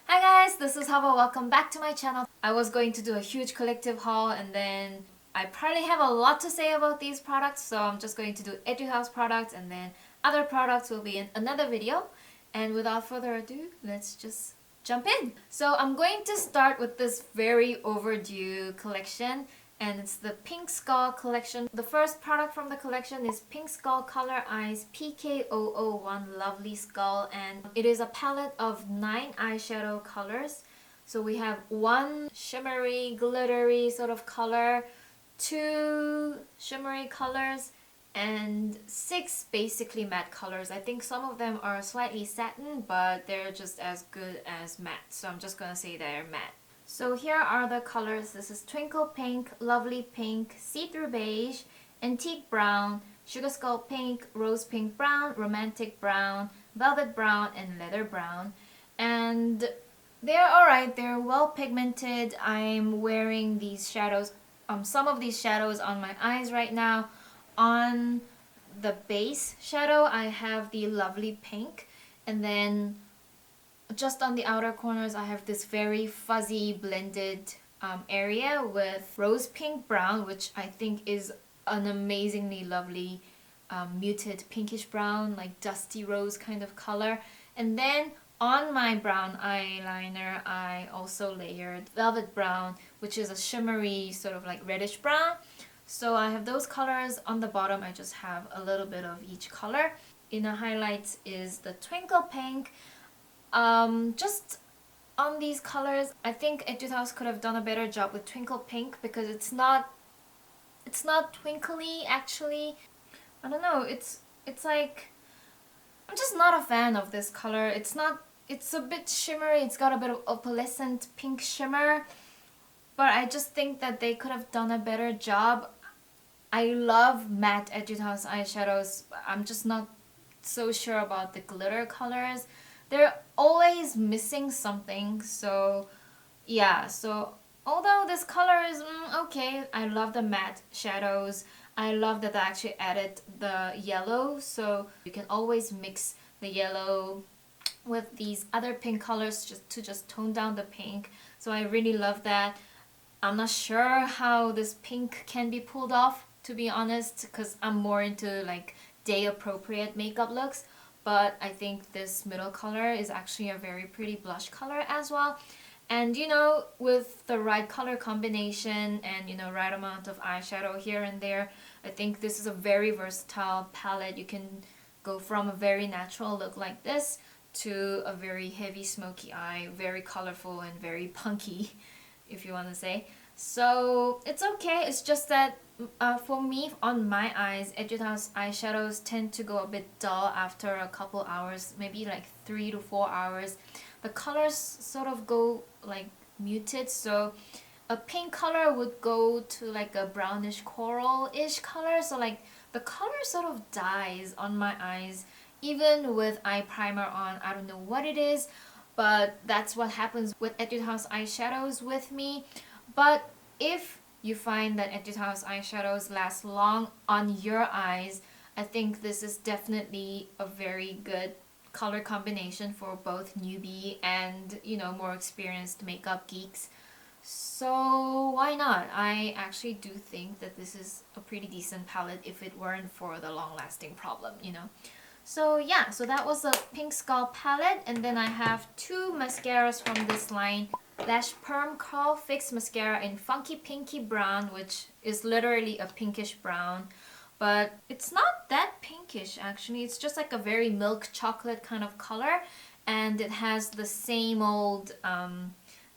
Hi guys, this is Hava. Welcome back to my channel. I was going to do a huge collective haul and then I probably have a lot to say about these products, so I'm just going to do Etude House products and then other products will be in another video. And without further ado, let's just jump in. So I'm going to start with this very overdue collection, and it's the Pink Skull collection. The first product from the collection is Pink Skull Color Eyes PK001 Lovely Skull, and it is a palette of 9 eyeshadow colors. So we have 1 shimmery, glittery sort of color, 2 shimmery colors, and 6 basically matte colors. I think some of them are slightly satin, but they're just as good as matte, so I'm just gonna say they're matte. So here are the colors. This is Twinkle Pink, Lovely Pink, See-Through Beige, Antique Brown, Sugar Skull Pink, Rose Pink Brown, Romantic Brown, Velvet Brown, and Leather Brown. And they're alright, they're well pigmented. I'm wearing these shadows, some of these shadows on my eyes right now. On the base shadow, I have the Lovely Pink, and then just on the outer corners I have this very fuzzy blended area with Rose Pink Brown, which I think is an amazingly lovely muted pinkish brown, like dusty rose kind of color. And then on my brown eyeliner I also layered Velvet Brown, which is a shimmery sort of like reddish brown. So I have those colors. On the bottom I just have a little bit of each color. Inner highlights is the Twinkle Pink. Just on these colors, I think Etude House could have done a better job with Twinkle Pink because it's not twinkly actually. I don't know, it's like, I'm just not a fan of this color. It's a bit shimmery, it's got a bit of opalescent pink shimmer, but I just think that they could have done a better job. I love matte Etude House eyeshadows. I'm just not so sure about the glitter colors. They're always missing something, so yeah. So although this color is okay, I love the matte shadows. I love that they actually added the yellow, so you can always mix the yellow with these other pink colors just to tone down the pink. So I really love that. I'm not sure how this pink can be pulled off, to be honest, because I'm more into like day appropriate makeup looks. But I think this middle color is actually a very pretty blush color as well. And you know, with the right color combination and you know, right amount of eyeshadow here and there, I think this is a very versatile palette. You can go from a very natural look like this to a very heavy smoky eye, very colorful and very punky, if you want to say. So it's okay, it's just that for me, on my eyes, Etude House eyeshadows tend to go a bit dull after a couple hours, maybe like 3 to 4 hours. The colors sort of go like muted, so a pink color would go to like a brownish coral-ish color, so like the color sort of dies on my eyes even with eye primer on. I don't know what it is, but that's what happens with Etude House eyeshadows with me. But if you find that Etude House eyeshadows last long on your eyes, I think this is definitely a very good color combination for both newbie and, you know, more experienced makeup geeks. So why not? I actually do think that this is a pretty decent palette if it weren't for the long-lasting problem, you know. So yeah, so that was the Pink Skull palette, and then I have 2 mascaras from this line. Lash Perm Curl Fix Mascara in Funky Pinky Brown, which is literally a pinkish brown. But it's not that pinkish actually, it's just like a very milk chocolate kind of color. And it has the same old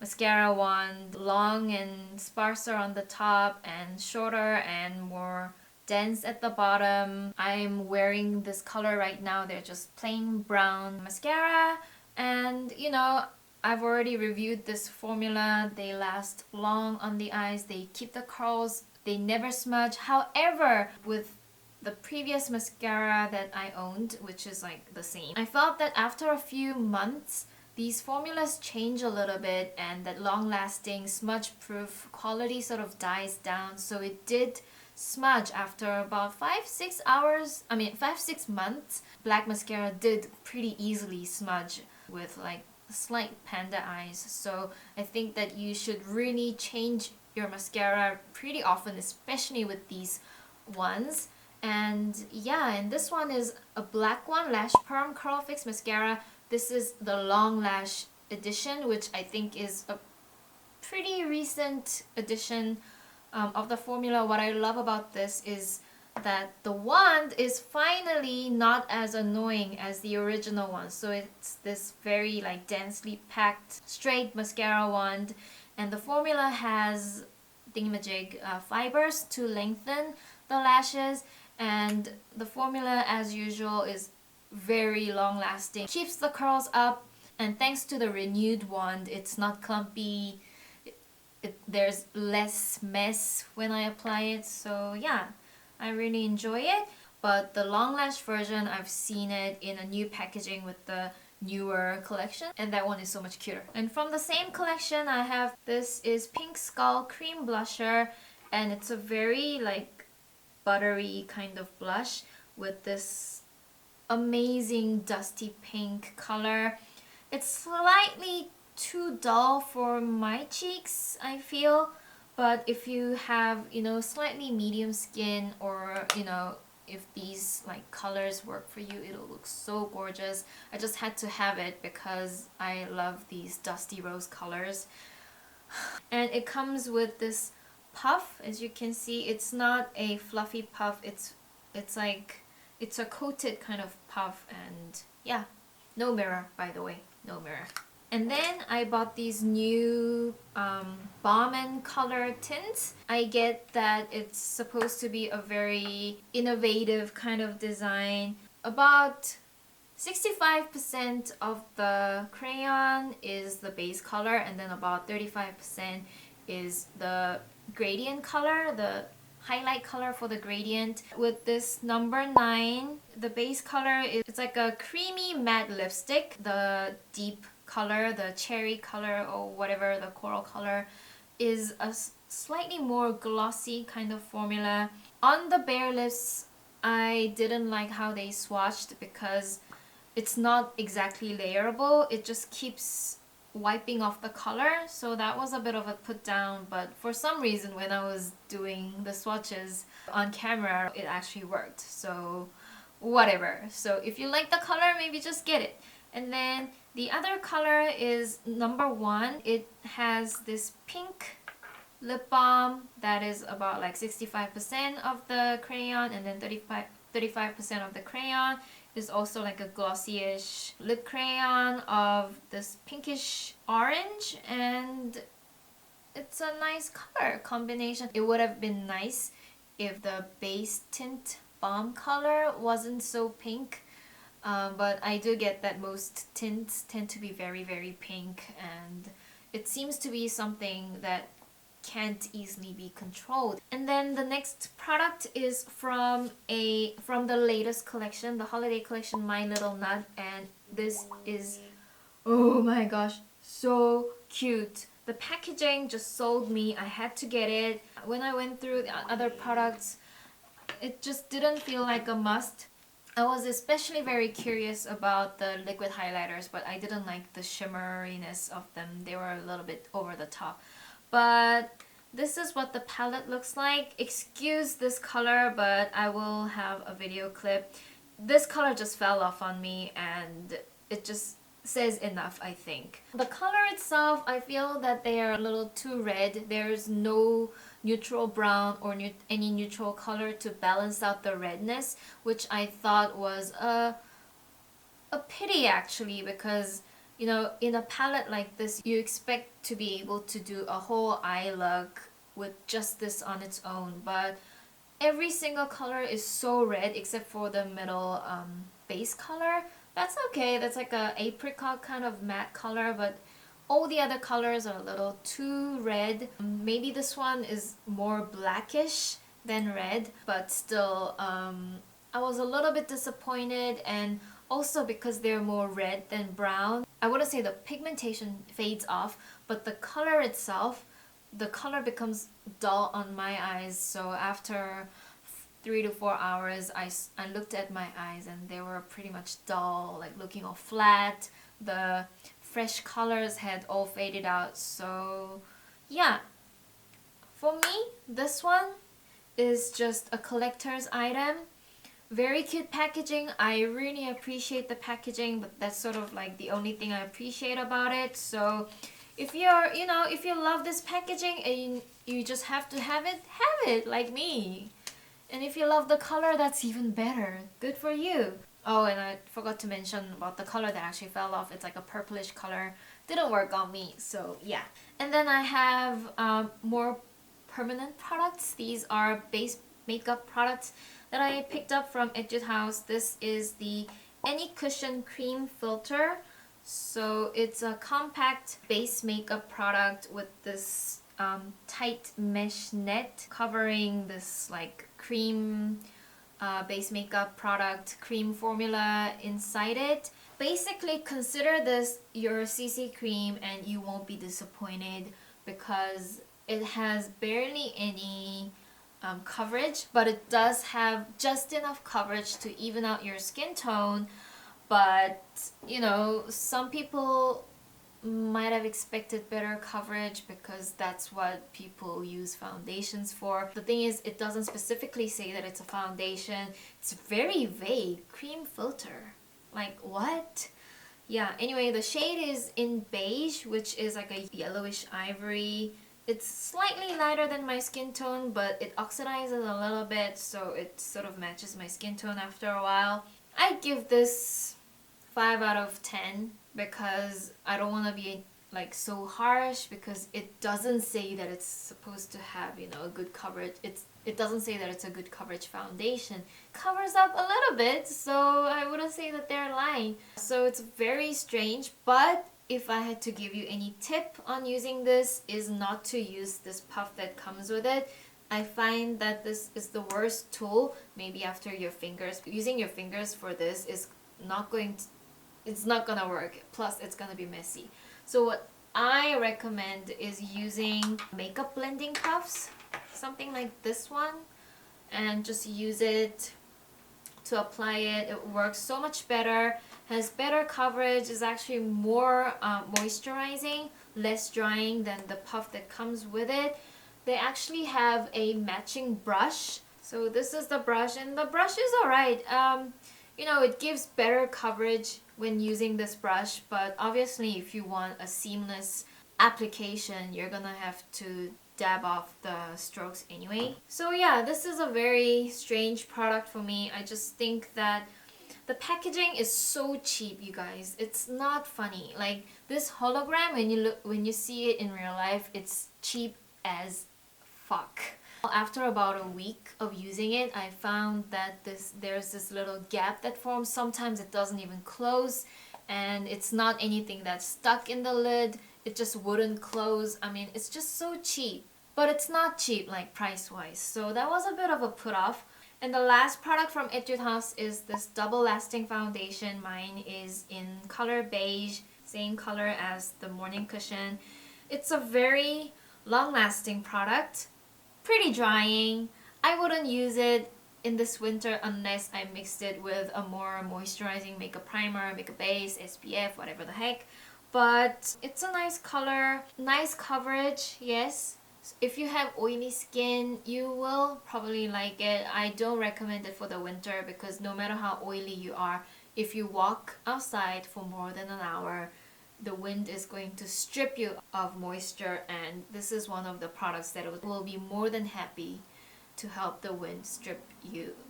mascara wand, long and sparser on the top and shorter and more dense at the bottom. I'm wearing this color right now. They're just plain brown mascara, and you know, I've already reviewed this formula. They last long on the eyes, they keep the curls, they never smudge. However, with the previous mascara that I owned, which is like the same, I felt that after a few months these formulas change a little bit and that long-lasting smudge-proof quality sort of dies down. So it did smudge after about 5-6 hours. I mean 5-6 months. Black mascara did pretty easily smudge with like slight panda eyes. So I think that you should really change your mascara pretty often, especially with these ones. And yeah, and this one is a black one, Lash Perm Curl Fix Mascara. This is the Long Lash edition, which I think is a pretty recent edition of the formula. What I love about this is that the wand is finally not as annoying as the original one. So it's this very like densely packed straight mascara wand, and the formula has thingamajig fibers to lengthen the lashes, and the formula as usual is very long lasting, keeps the curls up, and thanks to the renewed wand it's not clumpy. There's less mess when I apply it, so yeah, I really enjoy it. But the long lash version, I've seen it in a new packaging with the newer collection, and that one is so much cuter. And from the same collection I have, this is Pink Skull Cream Blusher, and it's a very like buttery kind of blush with this amazing dusty pink color. It's slightly too dull for my cheeks, I feel, but if you have, you know, slightly medium skin, or you know, if these like colors work for you, it'll look so gorgeous. I just had to have it because I love these dusty rose colors. And it comes with this puff. As you can see, it's not a fluffy puff, it's like it's a coated kind of puff. And yeah, no mirror, by the way, no mirror. And then I bought these new Balm+Color Tint. I get that it's supposed to be a very innovative kind of design. About 65% of the crayon is the base color, and then about 35% is the gradient color, the highlight color for the gradient. With this number 9, the base color is, it's like a creamy matte lipstick. The deep color, the cherry color or whatever, the coral color, is a slightly more glossy kind of formula. On the bare lips, I didn't like how they swatched because it's not exactly layerable. It just keeps wiping off the color, so that was a bit of a put down. But for some reason when I was doing the swatches on camera, it actually worked, so whatever. So if you like the color, maybe just get it. And then the other color is number 1. It has this pink lip balm that is about like 65% of the crayon, and then 35% of the crayon is also like a glossy-ish lip crayon of this pinkish orange, and it's a nice color combination. It would have been nice if the base tint balm color wasn't so pink, but I do get that most tints tend to be very, very pink, and it seems to be something that can't easily be controlled. And then the next product is from the latest collection, the holiday collection, My Little Nut, and this is, oh my gosh, so cute. The packaging just sold me. I had to get it. When I went through the other products, it just didn't feel like a must. I was especially very curious about the liquid highlighters, but I didn't like the shimmeriness of them. They were a little bit over the top. But this is what the palette looks like. Excuse this color, but I will have a video clip. This color just fell off on me, and it just says enough, I think. The color itself, I feel that they are a little too red. There's no neutral brown or any neutral color to balance out the redness, which I thought was a pity actually, because you know, in a palette like this, you expect to be able to do a whole eye look with just this on its own, but every single color is so red except for the middle base color. That's okay, that's like a apricot kind of matte color, but all the other colors are a little too red. Maybe this one is more blackish than red, but still, I was a little bit disappointed, and also because they're more red than brown. I wouldn't say the pigmentation fades off, but the color itself, the color becomes dull on my eyes. So after 3 to 4 hours, I looked at my eyes and they were pretty much dull, like looking all flat. The fresh colors had all faded out. So yeah, for me, this one is just a collector's item. Very cute packaging. I really appreciate the packaging, but that's sort of like the only thing I appreciate about it. So if you're, if you love this packaging and you just have it like me. And if you love the color, that's even better. Good for you. Oh, and I forgot to mention about the color that actually fell off. It's like a purplish color. Didn't work on me, so yeah. And then I have more permanent products. These are base makeup products that I picked up from Etude House. This is the Any Cushion Cream Filter. So it's a compact base makeup product with this tight mesh net covering this like cream base makeup product, cream formula inside it. Basically, consider this your CC cream and you won't be disappointed because it has barely any coverage, but it does have just enough coverage to even out your skin tone. But some people might have expected better coverage because that's what people use foundations for. The thing is, it doesn't specifically say that it's a foundation. It's very vague. Cream filter. Like, what? Yeah, anyway, the shade is in beige, which is like a yellowish ivory. It's slightly lighter than my skin tone, but it oxidizes a little bit, so it sort of matches my skin tone after a while. I give this 5 out of 10 because I don't want to be like so harsh, because it doesn't say that it's supposed to have a good coverage. It doesn't say that it's a good coverage foundation. Covers up a little bit, so I wouldn't say that they're lying. So it's very strange, but if I had to give you any tip on using this, is not to use this puff that comes with it. I find that this is the worst tool, maybe after your fingers. Using your fingers for this is not going to, it's not gonna work. Plus, it's gonna be messy. So what I recommend is using makeup blending puffs, something like this one, and just use it to apply it. It works so much better, has better coverage, is actually more moisturizing, less drying than the puff that comes with it. They actually have a matching brush. So this is the brush, and the brush is alright. It gives better coverage when using this brush, but obviously if you want a seamless application, you're gonna have to dab off the strokes anyway. So yeah, this is a very strange product for me. I just think that the packaging is so cheap, you guys. It's not funny. Like this hologram, when you see it in real life, it's cheap as fuck. After about a week of using it, I found that there's this little gap that forms. Sometimes it doesn't even close, and it's not anything that's stuck in the lid. It just wouldn't close. I mean, it's just so cheap. But it's not cheap, like price-wise. So that was a bit of a put-off. And the last product from Etude House is this double lasting foundation. Mine is in color beige, same color as the morning cushion. It's a very long-lasting product. Pretty drying. I wouldn't use it in this winter unless I mixed it with a more moisturizing makeup primer, makeup base, SPF, whatever the heck. But it's a nice color, nice coverage, yes. If you have oily skin, you will probably like it. I don't recommend it for the winter because no matter how oily you are, if you walk outside for more than an hour, the wind is going to strip you of moisture, and this is one of the products that will be more than happy to help the wind strip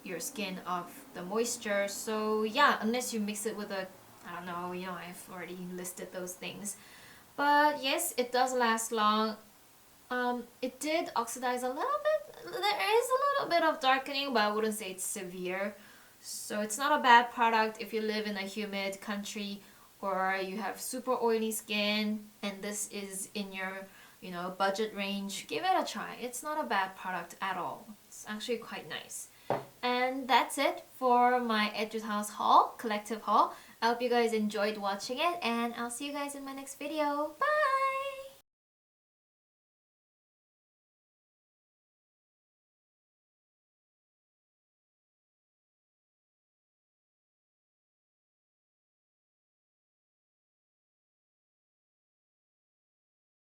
your skin of the moisture. So yeah, unless you mix it with a, I don't know, I've already listed those things. But yes, it does last long. It did oxidize a little bit. There is a little bit of darkening, but I wouldn't say it's severe. So it's not a bad product if you live in a humid country or you have super oily skin and this is in your budget range. Give it a try. It's not a bad product at all. It's actually quite nice. And that's it for my Etude House haul, collective haul. I hope you guys enjoyed watching it, and I'll see you guys in my next video. Bye!